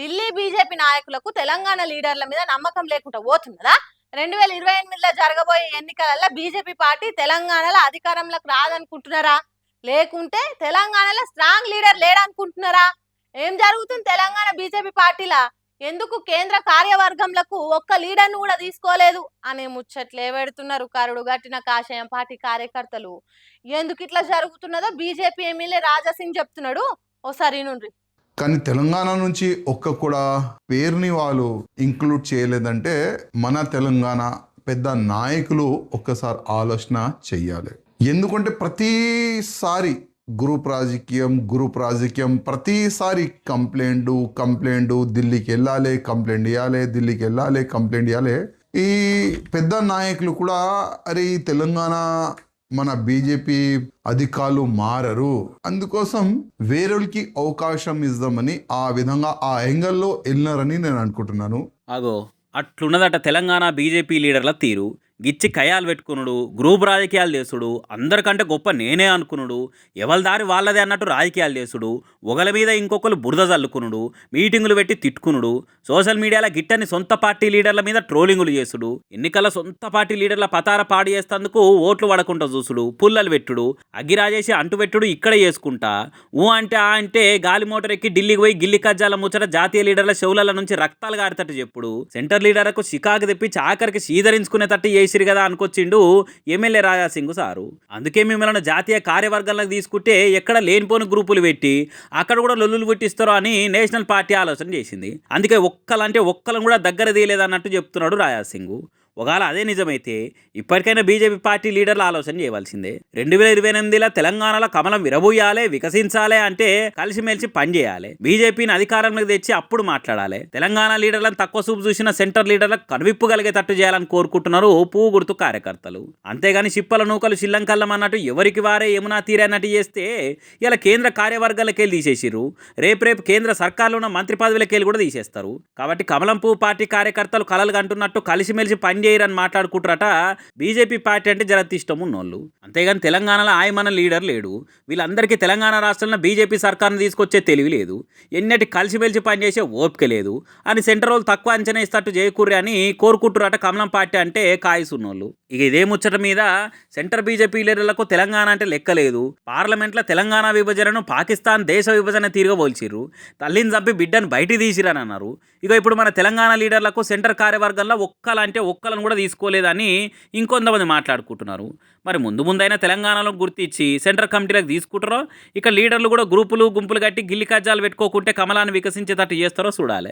Delhi BJP నాయకులకు తెలంగాణ లీడర్ల మీద నమ్మకం లేకుండా పోతున్నదా? 2028లో జరగబోయే ఎన్నికలలో బీజేపీ పార్టీ తెలంగాణలో అధికారంలోకి రాదనుకుంటున్నారా? లేకుంటే తెలంగాణలో స్ట్రాంగ్ లీడర్ లేడనుకుంటున్నారా? ఏం జరుగుతుంది తెలంగాణ బీజేపీ పార్టీలా? ఎందుకు కేంద్ర కార్యవర్గంలకు ఒక్క లీడర్ను కూడా తీసుకోలేదు అనే ముచ్చట్లే పెడుతున్నారు కరుడు గట్టిన కాషాయం పార్టీ కార్యకర్తలు. ఎందుకు ఇట్లా జరుగుతున్నదో బీజేపీ ఎమ్మెల్యే రాజాసింగ్ చెప్తున్నాడు, ఓసారి నుండి. కానీ తెలంగాణ నుంచి ఒక్క కూడా పేరుని వాళ్ళు ఇంక్లూడ్ చేయలేదంటే మన తెలంగాణ పెద్ద నాయకులు ఒక్కసారి ఆలోచన చెయ్యాలి. ఎందుకంటే ప్రతిసారి గ్రూప్ రాజకీయం ప్రతిసారి కంప్లైంట్ ఢిల్లీకి వెళ్ళాలి, కంప్లైంట్ ఇవ్వాలి. ఈ పెద్ద నాయకులు కూడా అరే ఈ తెలంగాణ మన బీజేపీ అధికారులు మారరు, అందుకోసం వేరేకి అవకాశం ఇద్దామని ఆ విధంగా ఆ యాంగిల్లో వెళ్ళినారని నేను అనుకుంటున్నాను. అగో అట్లున్నదట తెలంగాణ బీజేపీ లీడర్ల తీరు. గిచ్చి కయాలు పెట్టుకునుడు, గ్రూప్ రాజకీయాలు చేసుడు, అందరికంటే గొప్ప నేనే అనుకునుడు, ఎవరి దారి వాళ్ళదే అన్నట్టు రాజకీయాలు చేసుడు, ఒకల మీద ఇంకొకరు బురద చల్లుకునుడు, మీటింగులు పెట్టి తిట్టుకునుడు, సోషల్ మీడియాలో గిట్టని సొంత పార్టీ లీడర్ల మీద ట్రోలింగులు చేసుడు, ఎన్నికల సొంత పార్టీ లీడర్ల పతార పాడు చేస్తేందుకు ఓట్లు పడకుండా చూసుడు, పుల్లలు పెట్టుడు, అగ్గిరాజేసి అంటుపెట్టుడు ఇక్కడే చేసుకుంటా. అంటే అంటే గాలి మోటార్ ఎక్కి ఢిల్లీకి పోయి గిల్లి కజ్జాల ముచ్చట జాతీయ లీడర్ల చెవుల నుంచి రక్తాలు గారితట్టు చెప్పుడు, సెంటర్ లీడర్లకు చికాకు తెప్పి ఆఖరికి సీదరించుకునేటట్టు చేసిరు కదా అనుకొచ్చిండు ఎమ్మెల్యే రాజాసింగ్ సారు. అందుకే మిమ్మల్ని జాతీయ కార్యవర్గాలకు తీసుకుంటే ఎక్కడ లేనిపోని గ్రూపులు పెట్టి అక్కడ కూడా లొల్లులు పుట్టిస్తారో అని నేషనల్ పార్టీ ఆలోచన చేసింది. అందుకే ఒక్కలను కూడా దగ్గర తీయలేదన్నట్టు చెప్తున్నాడు రాజాసింగ్. ఒకవేళ అదే నిజమైతే ఇప్పటికైనా బీజేపీ పార్టీ లీడర్లు ఆలోచన చేయవలసిందే. 2028లో తెలంగాణలో కమలం విరబూయాలి, వికసించాలి అంటే కలిసిమెలిసి పనిచేయాలి. బీజేపీని అధికారంలోకి తెచ్చి అప్పుడు మాట్లాడాలి. తెలంగాణ లీడర్లను తక్కువ చూపు చూసిన సెంటర్ లీడర్లకు కనువిప్పు కలిగేటట్టు చేయాలని కోరుకుంటున్నారు పువ్వు గుర్తు కార్యకర్తలు. అంతేగాని చిప్పల నూకలు శిల్లంకల్లం అన్నట్టు ఎవరికి వారే యమునా తీరే అన్నట్టు చేస్తే ఇలా కేంద్ర కార్యవర్గాలకెళ్ళి తీసేసిర్రు, రేపు కేంద్ర సర్కార్లో ఉన్న మంత్రి పదవులకెళ్ళి కూడా తీసేస్తారు. కాబట్టి కమలం పువ్వు పార్టీ కార్యకర్తలు కలలు కంటున్నట్టు కలిసిమెలిసి చేయరని మాట్లాడుకుంటారట బీజేపీ పార్టీ అంటే జరత్తి ఇష్టం ఉన్నోళ్ళు. అంతేగాని తెలంగాణలో ఆయమన లీడర్ లేడు. వీళ్ళందరికీ తెలంగాణ రాష్ట్రంలో బీజేపీ సర్కార్ను తీసుకొచ్చే తెలివి లేదు, ఎన్నటి కలిసిమెలిసి పనిచేసే ఓపిక లేదు అని సెంటర్ వాళ్ళు తక్కువ అంచనా ఇస్తట్టు చేయకూర్రి అని కోరుకుంటారట కమలం పార్టీ అంటే కాయసున్నోళ్ళు. ఇక ఇదే ముచ్చట మీద సెంటర్ బీజేపీ లీడర్లకు తెలంగాణ అంటే లెక్కలేదు. పార్లమెంట్లో తెలంగాణ విభజనను పాకిస్తాన్ దేశ విభజన తీరుగా పోల్చిర్రు, తల్లిని చంపి బిడ్డను బయట తీసిరని అన్నారు. ఇక ఇప్పుడు మన తెలంగాణ లీడర్లకు సెంటర్ కార్యవర్గంలో ఒక్కలను కూడా తీసుకోలేదని ఇంకొంతమంది మాట్లాడుకుంటున్నారు. మరి ముందైనా తెలంగాణలో గుర్తించి సెంటర్ కమిటీలకు తీసుకుంటారో, ఇక లీడర్లు కూడా గుంపులు కట్టి గిల్లి కజ్జాలు పెట్టుకోకుంటే కమలాన్ని వికసించేటట్టు చేస్తారో చూడాలి.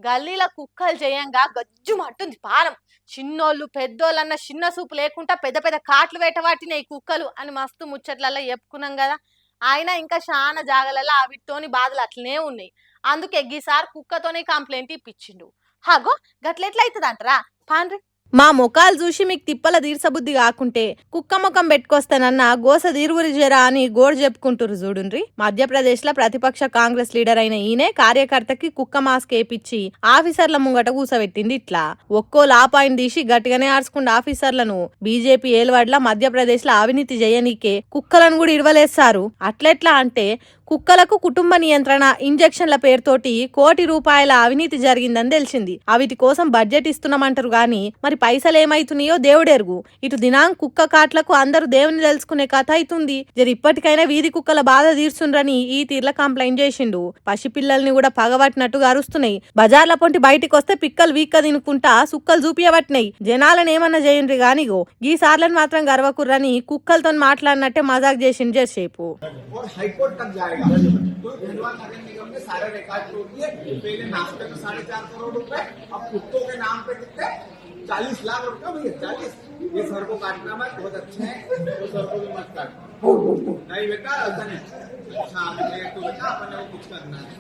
గల్లీల కుక్కలు చేయంగా గజ్జు మట్టుంది పానం. చిన్నోళ్ళు పెద్దోళ్ళన్న చిన్న సూపు లేకుండా పెద్ద కాట్లు వేటవాటిన ఈ కుక్కలు అని మస్తు ముచ్చట్లలో చెప్పుకున్నాం కదా. అయినా ఇంకా చాలా జాగలలో అవిటితోని బాధలు అట్లనే ఉన్నాయి. అందుకే గీసారి కుక్కతోనే కంప్లైంట్ ఇప్పించిండు. హాగో గట్లెట్లయితుంది అంటారా? పాండ్రి మా ముఖాలు చూసి మీకు తిప్పల తీర్చబుద్ధి కాకుంటే కుక్క ముఖం పెట్టుకొస్తానన్న గోస తీరువురి జరా అని గోడు చెప్పుకుంటురు చూడుండ్రి. మధ్యప్రదేశ్ లో ప్రతిపక్ష కాంగ్రెస్ లీడర్ అయిన ఈయనే కార్యకర్తకి కుక్క మాస్క్ వేపించి ఆఫీసర్ల ముంగట కూసబెట్టింది. ఇట్లా ఒక్కో లాపాయిని తీసి గట్టిగానే ఆర్చుకున్న ఆఫీసర్లను బీజేపీ ఏలువాడ్ల మధ్యప్రదేశ్ లో అవినీతి చేయనీకే కుక్కలను కూడా ఇడవలేస్తారు. అట్లెట్లా అంటే కుక్కలకు కుటుంబ నియంత్రణ ఇంజెక్షన్ల పేరుతోటి ₹1 కోటి అవినీతి జరిగిందని తెలిసింది. అవిటి కోసం బడ్జెట్ ఇస్తున్నామంటారు గాని మరి పైసలు ఏమైతున్నాయో దేవుడెరుగు. ఇటు దినాంక్ కుక్క కాట్లకు అందరూ దేవుని తెలుసుకునే కథ అవుతుంది. ఇప్పటికైనా వీధి కుక్కల బాధ తీర్చుండ్రని ఈ తీర్ల కంప్లైంట్ చేసిండు. పసిపిల్లల్ని కూడా పగబట్టినట్టుగా అరుస్తున్నాయి. బజార్ల పొంటి బయటికి వస్తే పిక్కలు వీక్క తినుకుంటా సుక్కలు చూపియబట్టినాయి. జనాలను ఏమన్నా చేయండి గానిగో ఈ సార్లను మాత్రం గర్వకుర్రని కుక్కలతో మాట్లాడినట్టే మజాక్ చేసిండు జర్సేపు. तो खंडवा नगर निगम ने सारे रिकॉर्ड तोड़ दिए. पहले नाश्ते में 4.5 करोड़ रुपए, अब कुत्तों के नाम पे कितने 40 लाख रुपए. भैया 40 ये सर को काटना मत, बहुत अच्छे हैं तो सर को भी मत काटना. नहीं बेटा ऐसा नहीं. तो बेटा अपने को कुछ करना है.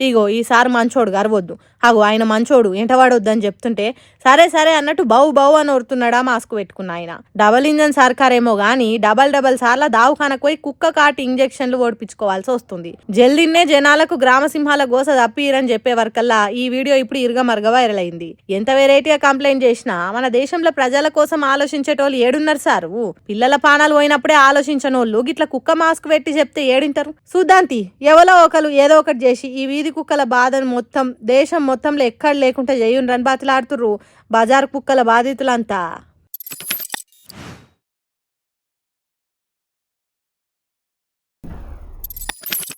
ఇగో ఈసారి మంచోడు గర్వొద్దు, అగో ఆయన మంచోడు ఎంటవాడొద్దని చెప్తుంటే సరే అన్నట్టు బౌ అని ఓరుతున్నాడా మాస్క్ పెట్టుకున్న ఆయన. డబల్ ఇంజన్ సర్కారేమో గానీ డబల్ సార్ల దావుఖానకు పోయి కుక్క కాటి ఇంజెక్షన్లు ఓడిపించుకోవాల్సి వస్తుంది. జల్దీనే జనాలకు గ్రామసింహాల గోస తప్పిరని చెప్పే వరకల్లా ఈ వీడియో ఇప్పుడు ఇరుగమరుగ వైరల్ అయింది. ఎంత వెరైటీగా కంప్లైంట్ చేసినా మన దేశంలో ప్రజల కోసం ఆలోచించేటోళ్ళు ఏడున్నారు సారు. పిల్లల పానాలు పోయినప్పుడే ఆలోచించను తెలియనోళ్ళు గిట్ల కుక్క మాస్క్ పెట్టి చెప్తే ఏడింటారు. చూద్దాంతి ఎవరో ఒకరు ఏదో ఒకటి చేసి ఈ వీధి కుక్కల బాధను మొత్తం దేశం మొత్తంలో ఎక్కడ లేకుండా చేయుండ్రని బాతిలాడుతుర్రు బజార్ కుక్కల బాధితులంతా.